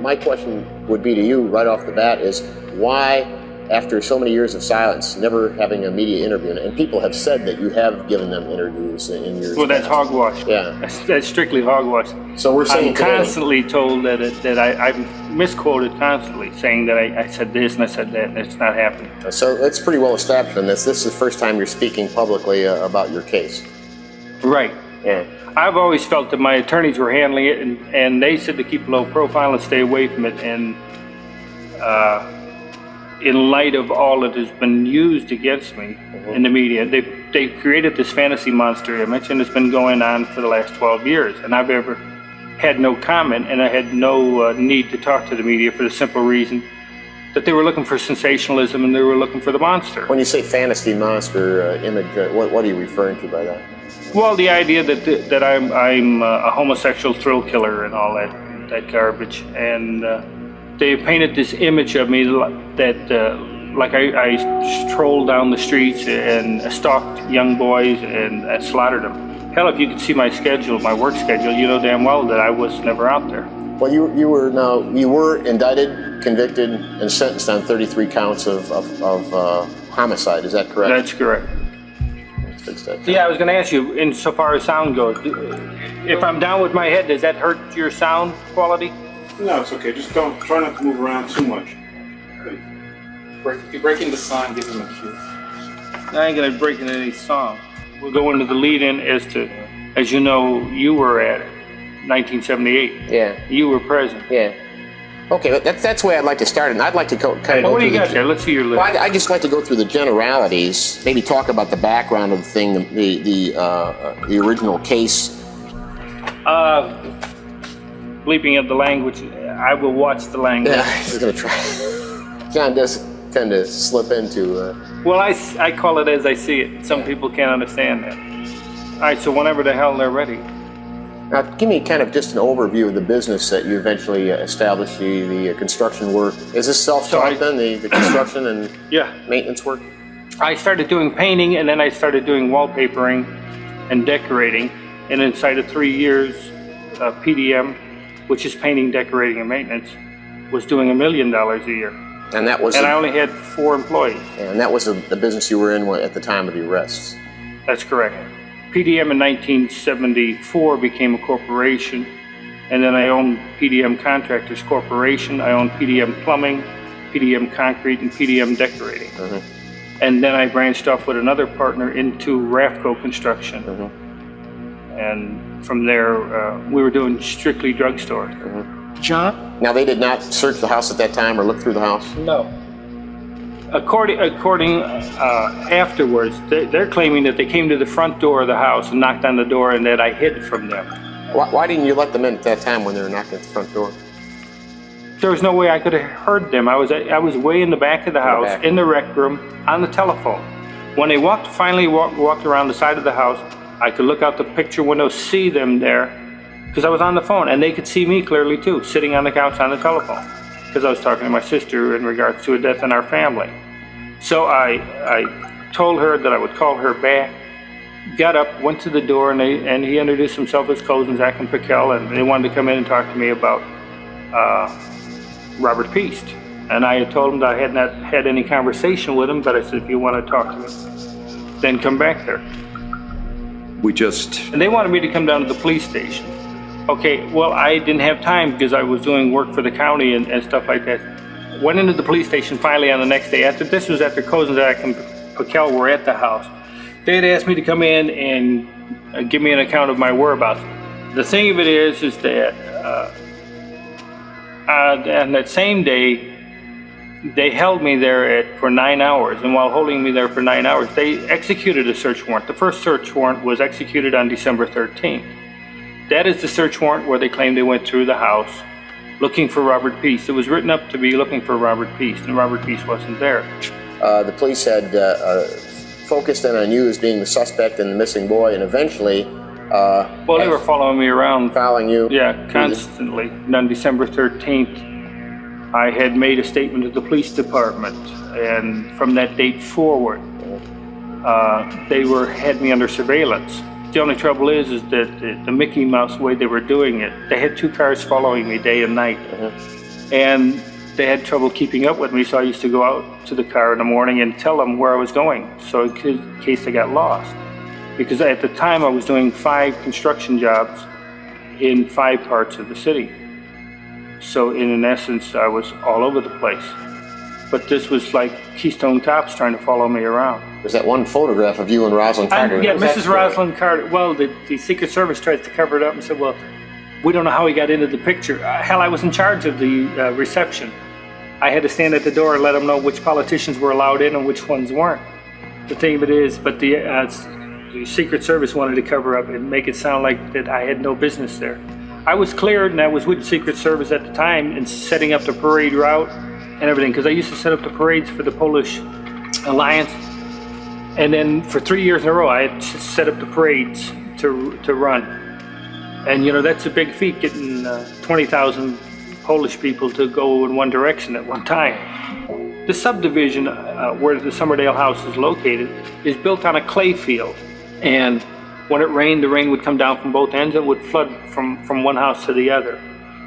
my question would be to you right off the bat is why, after so many years of silence, never having a media interview, and people have said that you have given them interviews in years Well, that's past. hogwash. Yeah. That's strictly hogwash. So we're saying I'm constantly told that I'm misquoted constantly, saying that I said this and I said that, and it's not happening. So it's pretty well established on this. This is the first time you're speaking publicly about your case. Right. Yeah. I've always felt that my attorneys were handling it, and they said to keep a low profile and stay away from it. And in light of all that has been used against me in the media, they created this fantasy monster image, and it's been going on for the last 12 years. And I've ever had no comment, and I had no need to talk to the media for the simple reason that they were looking for sensationalism and they were looking for the monster. When you say fantasy monster image, what are you referring to by that? Well, the idea that I'm a homosexual thrill killer and all that garbage, and they painted this image of me that like I strolled down the streets and stalked young boys and slaughtered them. Hell, if you could see my schedule, my work schedule, you know damn well that I was never out there. Well, you were indicted, convicted, and sentenced on 33 counts of homicide. Is that correct? That's correct. Fix that. Yeah, I was going to ask you, insofar as sound goes, if I'm down with my head, does that hurt your sound quality? No, it's okay. Just try not to move around too much. If you're breaking the song, give him a cue. I ain't going to break into any song. We'll go into the lead-in as you know, you were at 1978. Yeah. You were present. Yeah. Okay, that's the way I'd like to start, and I'd like to kind of Well, what do you got there? Let's see your list. Well, I just like to go through the generalities, maybe talk about the background of the thing, the original case. Bleeping of the language, I will watch the language. Yeah, he's gonna try. John does tend to slip into. Well, I call it as I see it. Some people can't understand that. All right, so whenever the hell they're ready. Now, give me kind of just an overview of the business that you eventually established, the construction work. Is this self-taught then, the construction and maintenance work? I started doing painting, and then I started doing wallpapering and decorating. And inside of 3 years, PDM, which is painting, decorating, and maintenance, was doing $1 million a year. And that was. And I only had 4 employees. And that was the business you were in at the time of the arrests. That's correct. PDM in 1974 became a corporation, and then I owned PDM Contractors Corporation. I owned PDM Plumbing, PDM Concrete, and PDM Decorating. And then I branched off with another partner into Rafco Construction. And from there, we were doing strictly drugstore. John? Now, they did not search the house at that time or look through the house? No. According afterwards, they're claiming that they came to the front door of the house and knocked on the door and that I hid from them. Why didn't you let them in at that time when they were knocking at the front door? There was no way I could have heard them. I was way in the back of the house, in the rec room, on the telephone. When they finally walked around the side of the house, I could look out the picture window, see them there, because I was on the phone, and they could see me clearly too, sitting on the couch on the telephone, because I was talking to my sister in regards to a death in our family. So I told her that I would call her back, got up, went to the door, and he introduced himself as cousin Zach and Piquel, and they wanted to come in and talk to me about Robert Peast. And I had told him that I had not had any conversation with him, but I said, if you want to talk to me, then come back there. And they wanted me to come down to the police station. Okay, well, I didn't have time because I was doing work for the county and stuff like that. Went into the police station finally on the next day. This was after Kozenzak and Piquel were at the house. They had asked me to come in and give me an account of my whereabouts. The thing of it is that on that same day, they held me there for 9 hours, and while holding me there for 9 hours, they executed a search warrant. The first search warrant was executed on December 13th. That is the search warrant where they claimed they went through the house looking for Robert Peast. It was written up to be looking for Robert Peast, and Robert Peast wasn't there. The police had focused in on you as being the suspect and the missing boy, and eventually... well, they were following me around. Following you? Yeah, constantly. And on December 13th, I had made a statement to the police department, and from that date forward, they had me under surveillance. The only trouble is that the Mickey Mouse way they were doing it, they had 2 cars following me day and night. And they had trouble keeping up with me, so I used to go out to the car in the morning and tell them where I was going, so in case I got lost. Because at the time I was doing 5 construction jobs in 5 parts of the city. So in essence, I was all over the place. But this was like Keystone Cops trying to follow me around. There's that one photograph of you and Rosalind Carter. Yeah, Mrs. Rosalind Carter. Well, the Secret Service tries to cover it up and said, well, we don't know how he got into the picture. Hell, I was in charge of the reception. I had to stand at the door and let them know which politicians were allowed in and which ones weren't. The thing of it is, but the Secret Service wanted to cover up and make it sound like that I had no business there. I was cleared, and I was with the Secret Service at the time and setting up the parade route and everything, because I used to set up the parades for the Polish Alliance. And then for 3 years in a row, I had set up the parades to run. And you know, that's a big feat, getting 20,000 Polish people to go in one direction at one time. The subdivision where the Summerdale house is located is built on a clay field. And when it rained, the rain would come down from both ends and would flood from one house to the other.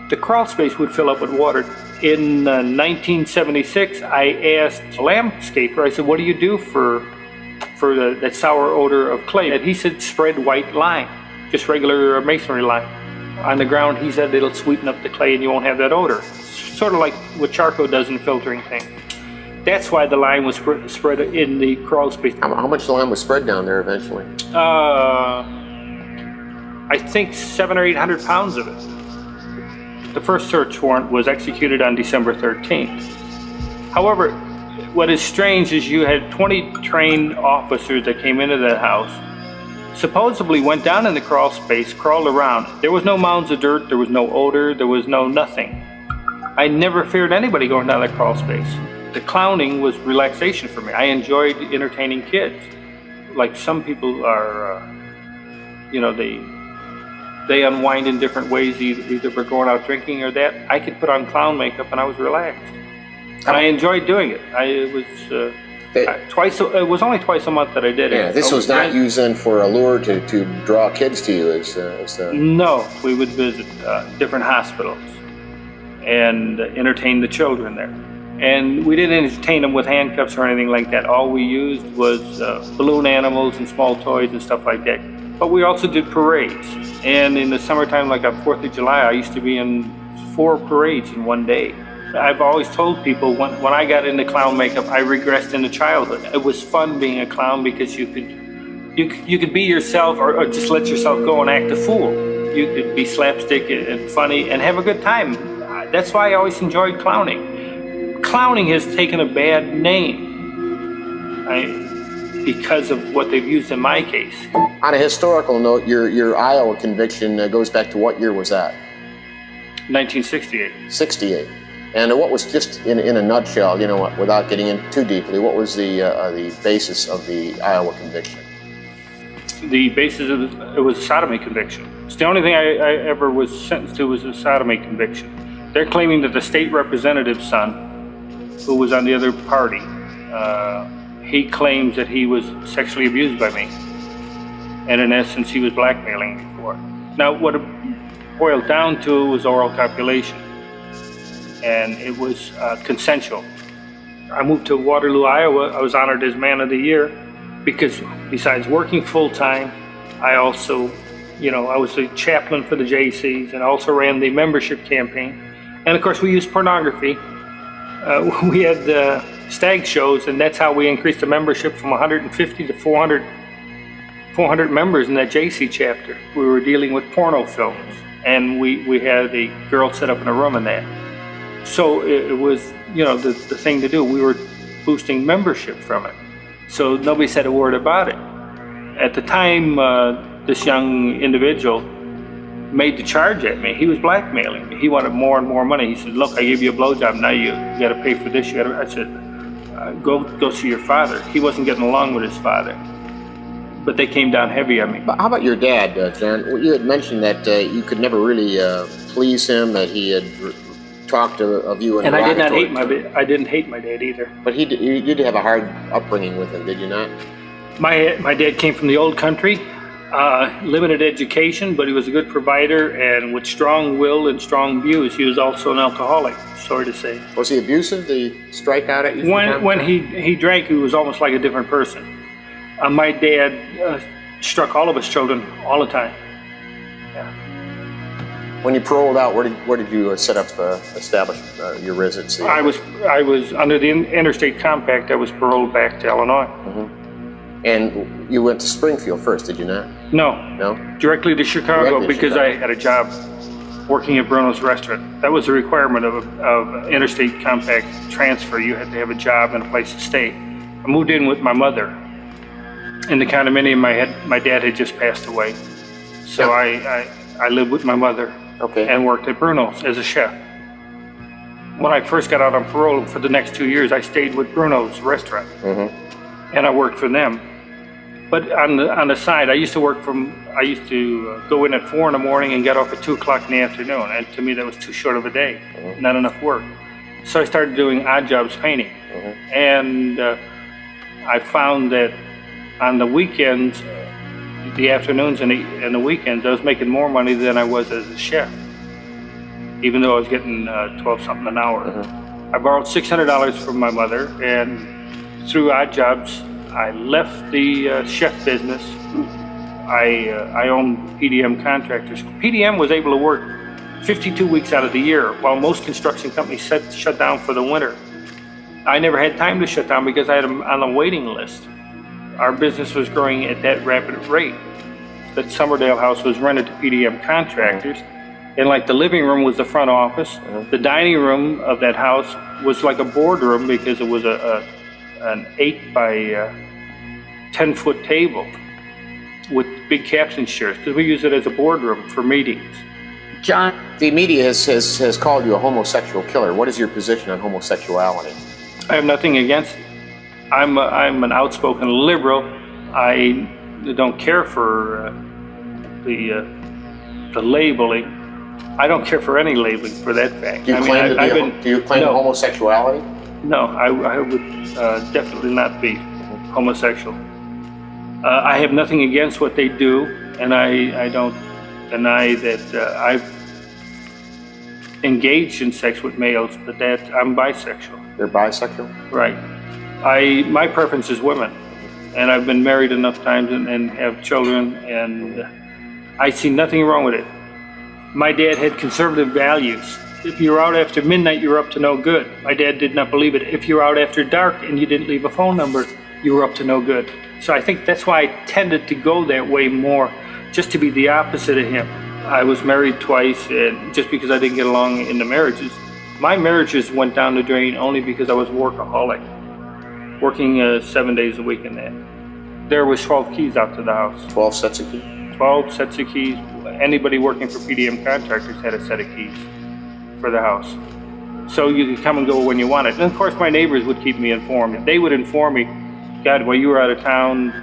The crawl space would fill up with water. In 1976, I asked a landscaper, I said, what do you do for that sour odor of clay? And he said, spread white lime, just regular masonry lime. On the ground, he said, it'll sweeten up the clay and you won't have that odor. Sort of like what charcoal does in filtering things. That's why the lime was spread in the crawl space. How much lime was spread down there eventually? I think 700 or 800 pounds of it. The first search warrant was executed on December 13th. However, what is strange is you had 20 trained officers that came into that house, supposedly went down in the crawl space, crawled around. There was no mounds of dirt, there was no odor, there was no nothing. I never feared anybody going down that crawl space. The clowning was relaxation for me. I enjoyed entertaining kids. Like some people are, you know, they unwind in different ways, either for going out drinking or that. I could put on clown makeup and I was relaxed. And I enjoyed doing it. It was only twice a month that I did it. Yeah, this was not used then for a lure to draw kids to you No, we would visit different hospitals and entertain the children there. And we didn't entertain them with handcuffs or anything like that. All we used was balloon animals and small toys and stuff like that. But we also did parades. And in the summertime, like on 4th of July, I used to be in 4 parades in one day. I've always told people when I got into clown makeup, I regressed into childhood. It was fun being a clown because you could be yourself or just let yourself go and act a fool. You could be slapstick and funny and have a good time. That's why I always enjoyed clowning. Clowning has taken a bad name because of what they've used in my case. On a historical note, your Iowa conviction goes back to what year was that? 1968. 68. And what was, just in a nutshell, you know, without getting in too deeply, what was the basis of the Iowa conviction? The basis of it was a sodomy conviction. It's the only thing I ever was sentenced to was a sodomy conviction. They're claiming that the state representative's son, who was on the other party, he claims that he was sexually abused by me. And in essence, he was blackmailing me for it. Now, what it boiled down to was oral copulation. And it was consensual. I moved to Waterloo, Iowa. I was honored as Man of the Year because besides working full-time, I also, you know, I was the chaplain for the Jaycees and also ran the membership campaign. And of course, we used pornography. We had stag shows, and that's how we increased the membership from 150 to 400 members in that Gacy chapter. We were dealing with porno films, and we had a girl set up in a room in that. So it was, you know, the thing to do. We were boosting membership from it. So nobody said a word about it. At the time, this young individual made the charge at me. He was blackmailing me. He wanted more and more money. He said, look, I gave you a blowjob, now you got to pay for this. I said, go see your father. He wasn't getting along with his father. But they came down heavy on me. But how about your dad, John? You had mentioned that you could never really please him, that he had talked of you. And I did not hate I didn't hate my dad either. But you did have a hard upbringing with him, did you not? My dad came from the old country. Limited education, but he was a good provider and with strong will and strong views. He was also an alcoholic, sorry to say. Was he abusive? Did he strike out at you? When he drank, he was almost like a different person. My dad struck all of his children all the time. Yeah. When you paroled out, where did you establish your residency? I was under the Interstate Compact. I was paroled back to Illinois. Mm-hmm. And you went to Springfield first, did you not? No. No? Directly to Chicago because I had a job working at Bruno's restaurant. That was a requirement of Interstate Compact transfer. You had to have a job and a place to stay. I moved in with my mother. In the condominium, my dad had just passed away. So I lived with my mother and worked at Bruno's as a chef. When I first got out on parole, for the next 2 years, I stayed with Bruno's restaurant. Mm-hmm. And I worked for them. But on the side, I used to go in at 4 in the morning and get off at 2 o'clock in the afternoon. And to me, that was too short of a day, not enough work. So I started doing odd jobs painting. Mm-hmm. And I found that on the weekends, the afternoons and the weekends, I was making more money than I was as a chef, even though I was getting 12 something an hour. Mm-hmm. I borrowed $600 from my mother, and through odd jobs, I left the chef business. I owned PDM Contractors. PDM was able to work 52 weeks out of the year, while most construction companies shut down for the winter. I never had time to shut down because I had them on a waiting list. Our business was growing at that rapid rate. That Summerdale house was rented to PDM Contractors, and like the living room was the front office. The dining room of that house was like a boardroom because it was an 8 by 10 foot table with big captain chairs, because we use it as a boardroom for meetings. John, the media has called you a homosexual killer. What is your position on homosexuality? I have nothing against it. I'm an outspoken liberal. I don't care for the labeling. I don't care for any labeling for that fact. Do you claim homosexuality? No, I would definitely not be homosexual. I have nothing against what they do, and I don't deny that I've engaged in sex with males, but that I'm bisexual. You're bisexual? Right. My preference is women, and I've been married enough times and have children, and I see nothing wrong with it. My dad had conservative values. If you're out after midnight, you're up to no good. My dad did not believe it. If you're out after dark and you didn't leave a phone number, you were up to no good. So I think that's why I tended to go that way more, just to be the opposite of him. I was married twice, and just because I didn't get along in the marriages, my marriages went down the drain only because I was a workaholic, working 7 days a week in that. There was 12 keys out to the house. 12 sets of keys? 12 sets of keys. Anybody working for PDM Contractors had a set of keys for the house. So you could come and go when you wanted. And of course my neighbors would keep me informed. They would inform me, God, while you were out of town,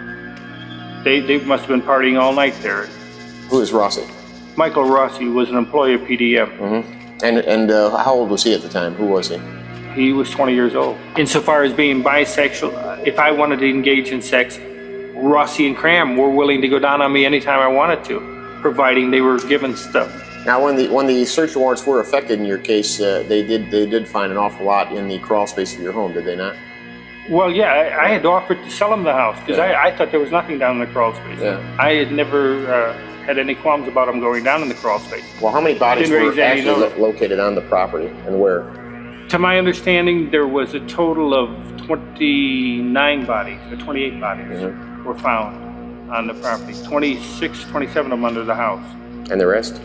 they must have been partying all night there. Who is Rossi? Michael Rossi was an employee of PDM. Mm-hmm. And how old was he at the time? Who was he? He was 20 years old. Insofar as being bisexual, if I wanted to engage in sex, Rossi and Cram were willing to go down on me anytime I wanted to, providing they were given stuff. Now, when the search warrants were effected in your case, they did find an awful lot in the crawl space of your home, did they not? Well, yeah, I had offered to sell them the house because I thought there was nothing down in the crawl space. Yeah. I had never had any qualms about them going down in the crawl space. Well, how many bodies were actually located on the property, and where? To my understanding, there was a total of 29 bodies, or 28 bodies were found on the property. 27 of them under the house. And the rest?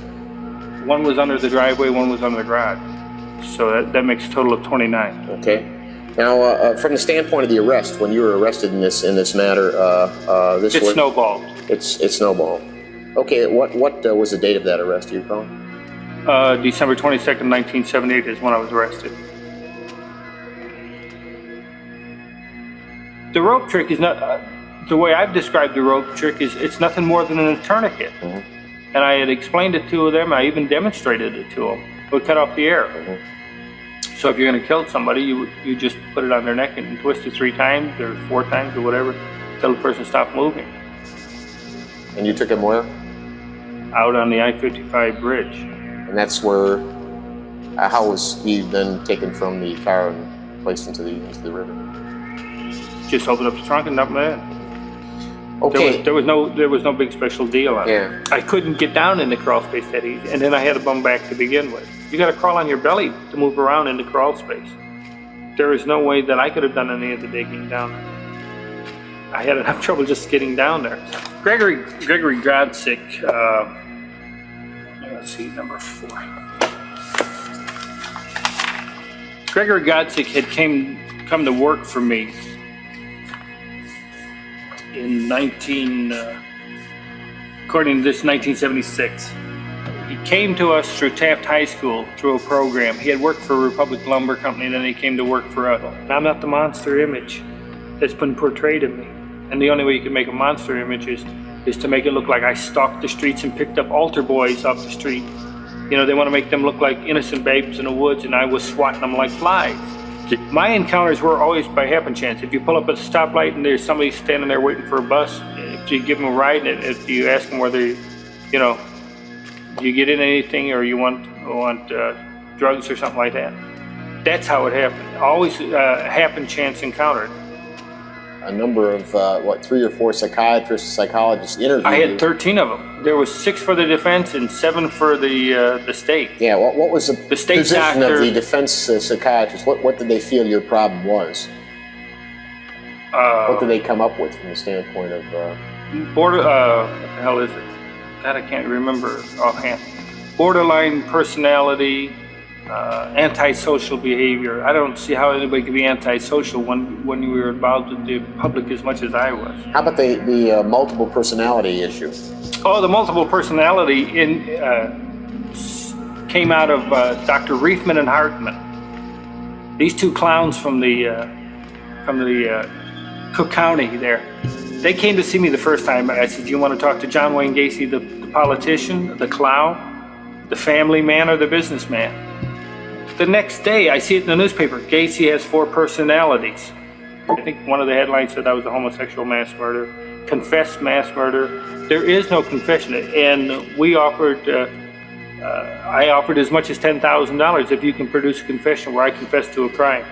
One was under the driveway, one was under the garage. So that makes a total of 29. Okay. Now, from the standpoint of the arrest, when you were arrested in this matter, it snowballed. It snowballed. Okay. What was the date of that arrest? Do you recall? December 22nd, 1978 is when I was arrested. The rope trick is not the way I've described the rope trick. It's nothing more than a tourniquet. And I had explained it to them. I even demonstrated it to them. It would cut off the air. So if you're going to kill somebody, you just put it on their neck and twist it 3 times or 4 times or whatever until the person stopped moving. And you took him where? Out on the I-55 bridge. And that's where, how was he then taken from the car and placed into the river? Just opened up the trunk and dumped him in. Okay. There was no big special deal on Yeah. it. I couldn't get down in the crawl space that easy, and then I had to bum back to begin with. You got to crawl on your belly to move around in the crawl space. There is no way that I could have done any of the digging down there. I had enough trouble just getting down there. Gregory Godsick, let's see, number 4. Gregory Godsick had come to work for me in according to this, 1976. He came to us through Taft High School through a program. He had worked for Republic Lumber Company, and then he came to work for us. And I'm not the monster image that's been portrayed of me. And the only way you can make a monster image is to make it look like I stalked the streets and picked up altar boys off the street. You know, they want to make them look like innocent babes in the woods, and I was swatting them like flies. My encounters were always by happen chance. If you pull up at a stoplight and there's somebody standing there waiting for a bus, if you give them a ride, and if you ask them whether, you know, do you get in anything or you want drugs or something like that. That's how it happened. Always happen chance encounter. A number of, 3 or 4 psychiatrists, psychologists interviewed I you. had 13 of them. There was 6 for the defense and 7 for the state. Yeah, what was the state position doctor, of the defense psychiatrists? What did they feel your problem was? What did they come up with from the standpoint of... what the hell is it? That I can't remember offhand. Borderline personality, antisocial behavior. I don't see how anybody could be antisocial when you were involved with the public as much as I was. How about the multiple personality issue? Oh, the multiple personality came out of Dr. Reifman and Hartman. These 2 clowns from the Cook County there. They came to see me the first time. I said, "Do you want to talk to John Wayne Gacy, the politician, the clown, the family man, or the businessman?" The next day, I see it in the newspaper. Gacy has 4 personalities. I think one of the headlines said I was a homosexual mass murderer, confessed mass murder. There is no confession, and we offered. I offered as much as $10,000 if you can produce a confession where I confessed to a crime.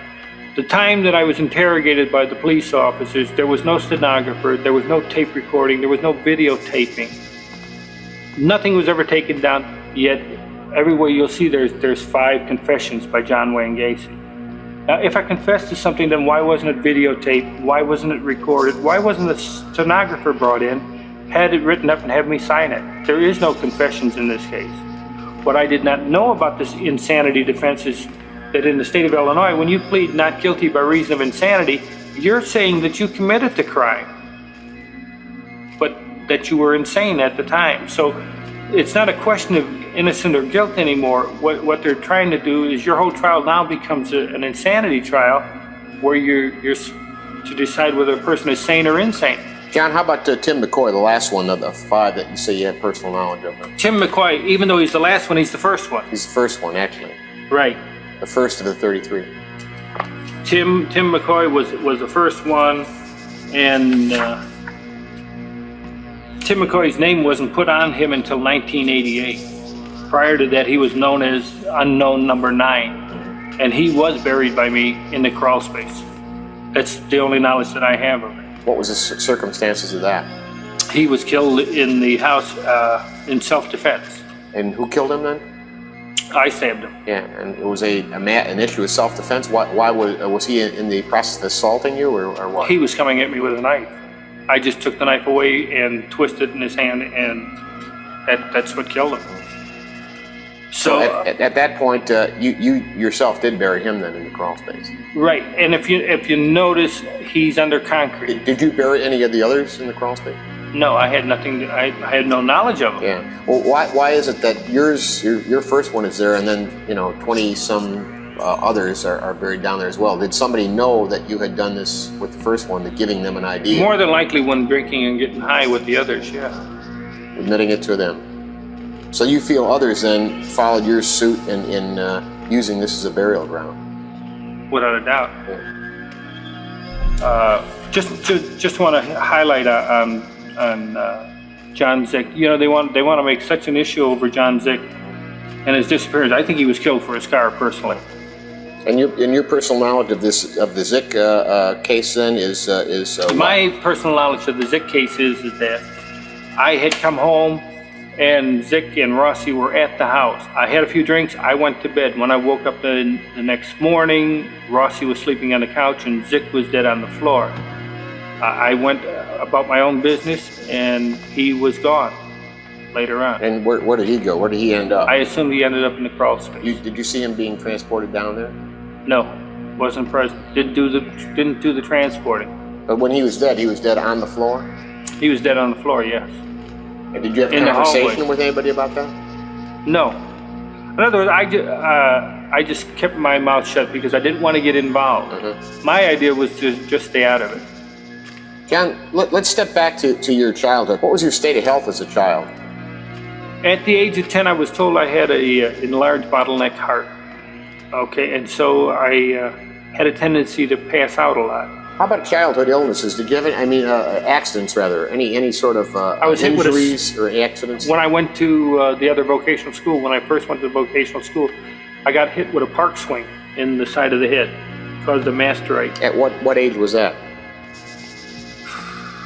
The time that I was interrogated by the police officers, there was no stenographer, there was no tape recording, there was no videotaping. Nothing was ever taken down, yet everywhere you'll see there's 5 confessions by John Wayne Gacy. Now, if I confessed to something, then why wasn't it videotaped? Why wasn't it recorded? Why wasn't a stenographer brought in, had it written up and have me sign it? There is no confessions in this case. What I did not know about this insanity defense is that in the state of Illinois, when you plead not guilty by reason of insanity, you're saying that you committed the crime, but that you were insane at the time. So it's not a question of innocent or guilt anymore. What they're trying to do is your whole trial now becomes an insanity trial where you're to decide whether a person is sane or insane. John, how about Tim McCoy, the last one of the 5 that you say you had personal knowledge of? Tim McCoy, even though he's the last one, he's the first one. He's the first one, actually. Right. The first of the 33. Tim McCoy was the first one, and Tim McCoy's name wasn't put on him until 1988. Prior to that, he was known as Unknown Number 9, and he was buried by me in the crawl space. That's the only knowledge that I have of it. What was the circumstances of that? He was killed in the house in self-defense. And who killed him then? I stabbed him. Yeah, and it was an issue of self-defense. Why was he in the process of assaulting you, or what? He was coming at me with a knife. I just took the knife away and twisted it in his hand, and that's what killed him. So at that point, you yourself did bury him then in the crawl space. Right, and if you notice, he's under concrete. Did you bury any of the others in the crawl space? No, I had nothing. I had no knowledge of them. Yeah. Well, why is it that your first one is there, and then 20-some others are buried down there as well? Did somebody know that you had done this with the first one, that giving them an idea? More than likely, when drinking and getting high with the others, yeah. Admitting it to them. So you feel others then followed your suit in using this as a burial ground? Without a doubt. Yeah. Just want to highlight on John Zick. You know, they want to make such an issue over John Zick and his disappearance. I think he was killed for his car, personally. And your personal knowledge of the Zick case then is my personal knowledge of the Zick case is that I had come home and Zick and Rossi were at the house. I had a few drinks. I went to bed. When I woke up the next morning, Rossi was sleeping on the couch and Zick was dead on the floor. I went about my own business and he was gone later on. And where did he go? Where did he end up? I assume he ended up in the crawl space. Did you see him being transported down there? No, wasn't present. Didn't do the transporting. But when he was dead on the floor? He was dead on the floor, yes. And did you have a conversation with anybody about that? No. In other words, I just kept my mouth shut because I didn't want to get involved. My idea was to just stay out of it. John, let's step back to your childhood. What was your state of health as a child? At the age of 10, I was told I had a enlarged bottleneck heart. Okay, and so I had a tendency to pass out a lot. How about childhood illnesses? Did you have accidents rather? Any sort of injuries or accidents? When I went to the other vocational school, when I first went to the vocational school, I got hit with a park swing in the side of the head, caused a mastocyte. At what age was that?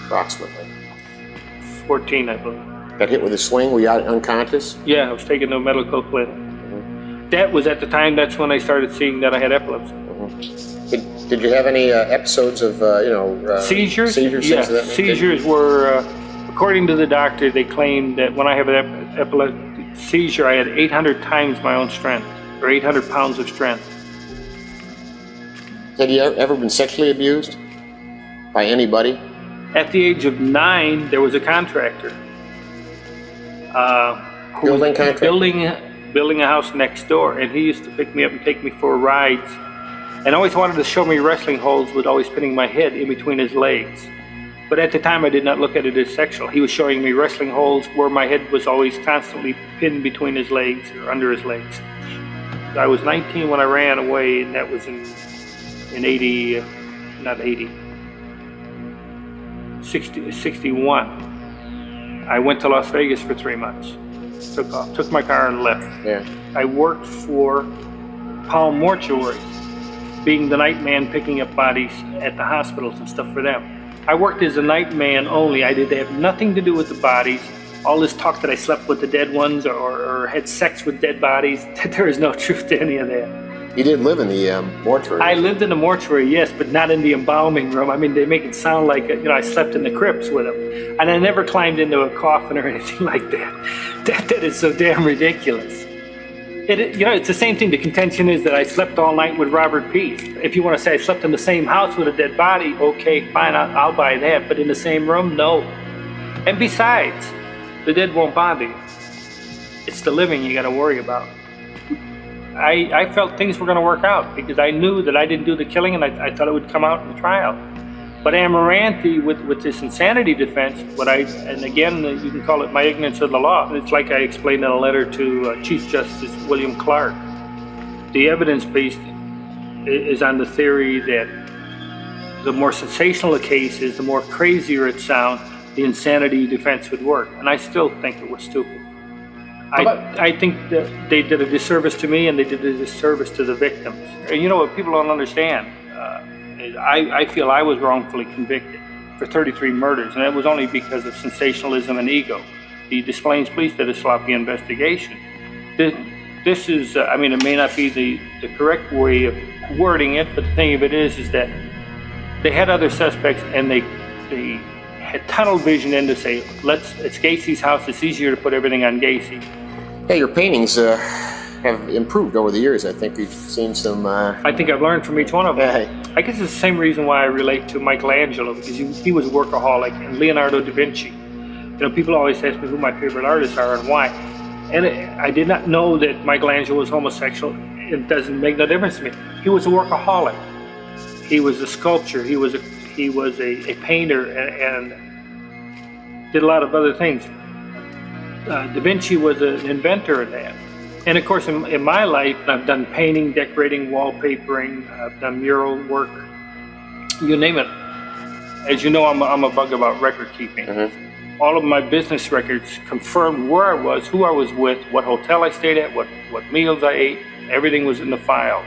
Approximately. 14, I believe. Got hit with a swing? Were you unconscious? Yeah, I was taken to a medical clinic. That was at the time, that's when I started seeing that I had epilepsy. Did you have any episodes of, seizures? Seizures? Yes, seizures were, according to the doctor, they claimed that when I have an epileptic seizure, I had 800 times my own strength, or 800 pounds of strength. Had you ever been sexually abused by anybody? At the age of 9, there was a contractor. Building contractor? Building a house next door, and he used to pick me up and take me for rides, and always wanted to show me wrestling holds with always putting my head in between his legs. But at the time, I did not look at it as sexual. He was showing me wrestling holds where my head was always constantly pinned between his legs or under his legs. I was 19 when I ran away, and that was in 61. I went to Las Vegas for 3 months. Took my car and left. Yeah. I worked for Palm Mortuary, being the night man picking up bodies at the hospitals and stuff for them. I worked as a night man only. I did have nothing to do with the bodies. All this talk that I slept with the dead ones or had sex with dead bodies, there is no truth to any of that. You did live in the mortuary. I lived in the mortuary, yes, but not in the embalming room. I mean, they make it sound like, I slept in the crypts with them. And I never climbed into a coffin or anything like that. That is so damn ridiculous. It's the same thing. The contention is that I slept all night with Robert Pease. If you want to say I slept in the same house with a dead body, okay, fine, I'll buy that. But in the same room, no. And besides, the dead won't bother you. It's the living you got to worry about. I felt things were going to work out because I knew that I didn't do the killing, and I thought it would come out in the trial. But Amaranthi, with this insanity defense, and again, you can call it my ignorance of the law. It's like I explained in a letter to Chief Justice William Clark. The evidence based is on the theory that the more sensational the case is, the more crazier it sounds, the insanity defense would work. And I still think it was stupid. I think that they did a disservice to me, and they did a disservice to the victims. And you know what people don't understand? I feel I was wrongfully convicted for 33 murders, and it was only because of sensationalism and ego. The Des Plaines police did a sloppy investigation. This is, it may not be the correct way of wording it, but the thing of it is that they had other suspects, and they had tunnel vision in to say, it's Gacy's house, it's easier to put everything on Gacy. Yeah, your paintings have improved over the years. I think we've seen some... I think I've learned from each one of them. I guess it's the same reason why I relate to Michelangelo, because he was a workaholic, and Leonardo da Vinci. People always ask me who my favorite artists are and why. And I did not know that Michelangelo was homosexual. It doesn't make no difference to me. He was a workaholic. He was a sculptor. He was a painter and did a lot of other things. Da Vinci was an inventor of that. And of course, in my life, I've done painting, decorating, wallpapering, I've done mural work, you name it. As you know, I'm a bug about record keeping. All of my business records confirmed where I was, who I was with, what hotel I stayed at, what meals I ate. Everything was in the files.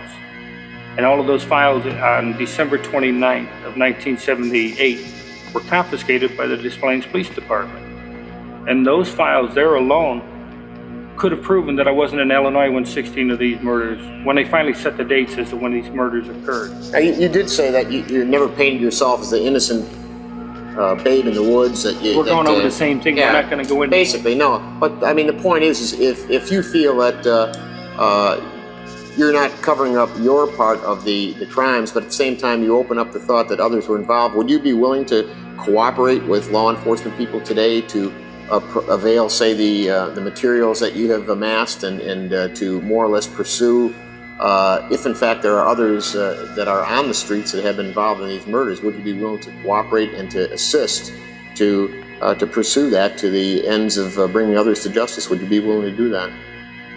And all of those files on December 29th of 1978 were confiscated by the Des Plaines Police Department. And those files there alone could have proven that I wasn't in Illinois when 16 of these murders, when they finally set the dates as to when these murders occurred. Now, you did say that you never painted yourself as the innocent babe in the woods. We're going over the same thing. Yeah, we're not going to go into basically, no. But I mean, the point is if you feel that you're not covering up your part of the crimes, but at the same time you open up the thought that others were involved, would you be willing to cooperate with law enforcement people today to avail, say, the materials that you have amassed and to more or less pursue, if in fact there are others that are on the streets that have been involved in these murders? Would you be willing to cooperate and to assist to pursue that to the ends of bringing others to justice? Would you be willing to do that?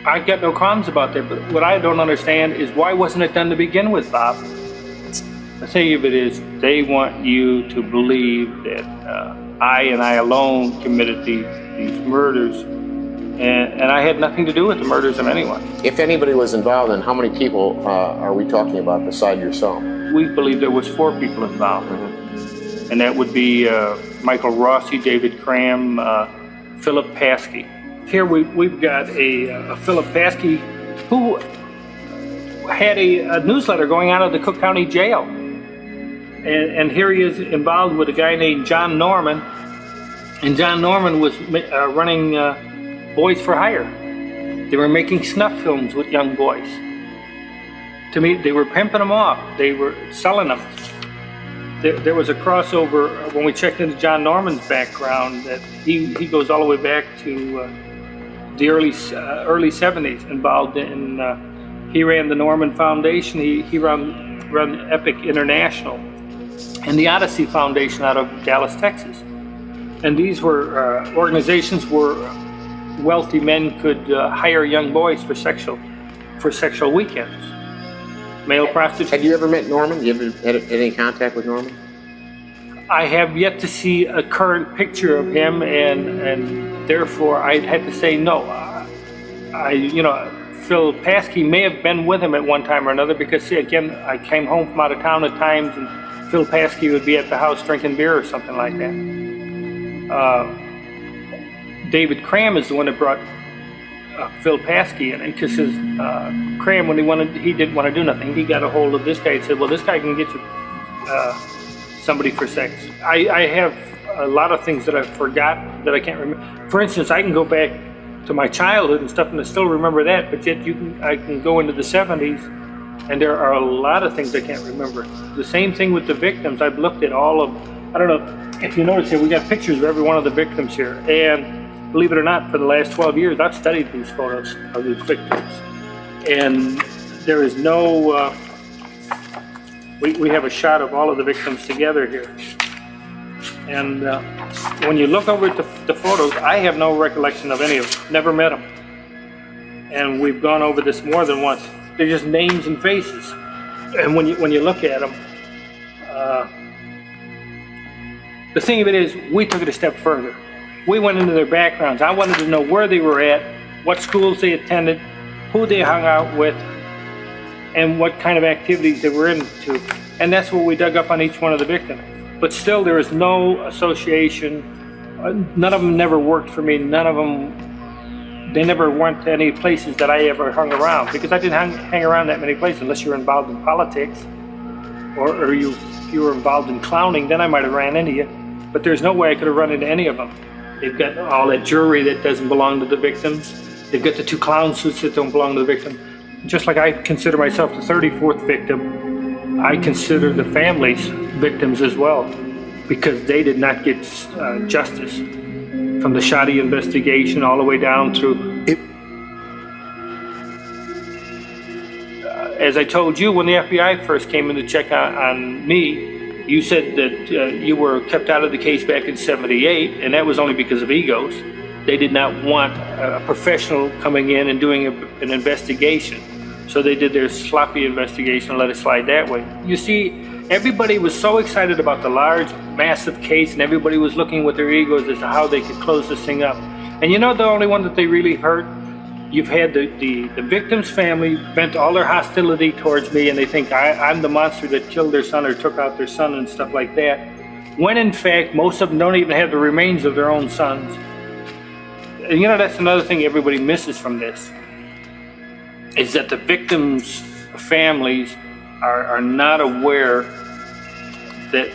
I get no qualms about that, but what I don't understand is why wasn't it done to begin with, Bob? The thing of it is, they want you to believe that I and I alone committed these murders, and I had nothing to do with the murders of anyone. If anybody was involved, then how many people are we talking about beside yourself? We believe there was 4 people involved, and that would be Michael Rossi, David Cram, Philip Paskey. Here we've got a Philip Paskey who had a newsletter going on at the Cook County Jail. And here he is involved with a guy named John Norman. And John Norman was running Boys for Hire. They were making snuff films with young boys. To me, they were pimping them off. They were selling them. There was a crossover when we checked into John Norman's background that he goes all the way back to the early 70s, involved in, he ran the Norman Foundation, he ran Epic International, and the Odyssey Foundation out of Dallas, Texas. And these were organizations where wealthy men could hire young boys for sexual weekends, male prostitution. Had you ever met Norman? You ever had any contact with Norman? I have yet to see a current picture of him, and therefore I'd had to say no. Phil Paskey may have been with him at one time or another, because see, again, I came home from out of town at times, and Phil Paskey would be at the house drinking beer or something like that. David Cram is the one that brought Phil Paskey in, because his Cram, when he didn't want to do nothing, he got a hold of this guy and said, well, this guy can get you somebody for sex. I have a lot of things that I forgot that I can't remember. For instance, I can go back to my childhood and stuff and I still remember that, but yet I can go into the 70s and there are a lot of things I can't remember. The same thing with the victims. I've looked at all of, I don't know if you notice here, we got pictures of every one of the victims here, and believe it or not, for the last 12 years I've studied these photos of these victims, and there is no we have a shot of all of the victims together here. And when you look over at the photos, I have no recollection of any of them. Never met them. And we've gone over this more than once. They're just names and faces. And when you look at them, the thing of it is, we took it a step further. We went into their backgrounds. I wanted to know where they were at, what schools they attended, who they hung out with, and what kind of activities they were into. And that's what we dug up on each one of the victims. But still, there is no association. None of them never worked for me. None of them, they never went to any places that I ever hung around, because I didn't hang around that many places unless you were involved in politics or you were involved in clowning, then I might have ran into you. But there's no way I could have run into any of them. They've got all that jewelry that doesn't belong to the victims. They've got the 2 clown suits that don't belong to the victim. Just like I consider myself the 34th victim, I consider the families victims as well, because they did not get justice from the shoddy investigation all the way down through. As I told you, when the FBI first came in to check on me, you said that you were kept out of the case back in '78, and that was only because of egos. They did not want a professional coming in and doing an investigation. So they did their sloppy investigation and let it slide that way. You see, everybody was so excited about the large, massive case, and everybody was looking with their egos as to how they could close this thing up. And you know the only one that they really hurt? You've had the victim's family vent all their hostility towards me, and they think I'm the monster that killed their son or took out their son and stuff like that. When in fact, most of them don't even have the remains of their own sons. And you know, that's another thing everybody misses from this, is that the victims' families are not aware that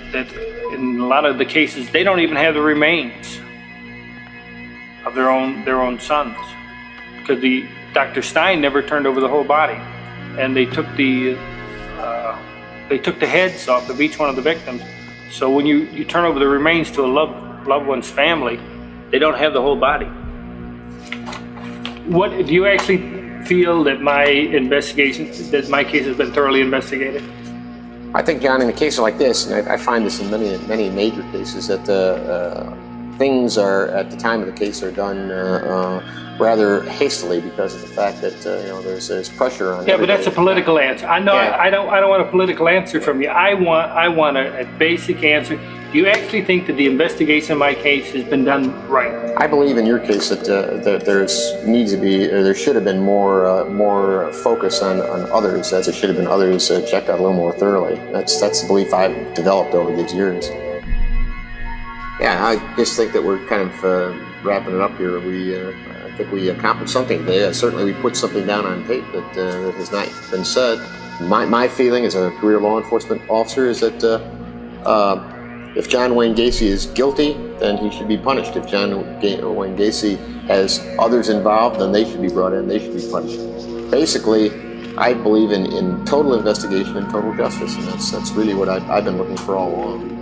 in a lot of the cases, they don't even have the remains of their own sons. Because Dr. Stein never turned over the whole body, and they took the heads off of each one of the victims. So when you turn over the remains to a loved one's family, they don't have the whole body. What do you actually feel that my case has been thoroughly investigated? I think, John, in a case like this, and I find this in many major cases, that things are at the time of the case are done rather hastily because of the fact that there's pressure on. Yeah, but that's a political answer. I know. Yeah. I don't want a political answer from you. I want a basic answer. Do you actually think that the investigation of my case has been done right? I believe in your case that there should have been more focus on others, as there should have been others checked out a little more thoroughly. That's the belief I've developed over these years. Yeah, I just think that we're kind of wrapping it up here. I think we accomplished something today. Certainly we put something down on tape that has not been said. My feeling as a career law enforcement officer is that if John Wayne Gacy is guilty, then he should be punished. If John Wayne Gacy has others involved, then they should be brought in, they should be punished. Basically, I believe in total investigation and total justice, and that's really what I've been looking for all along.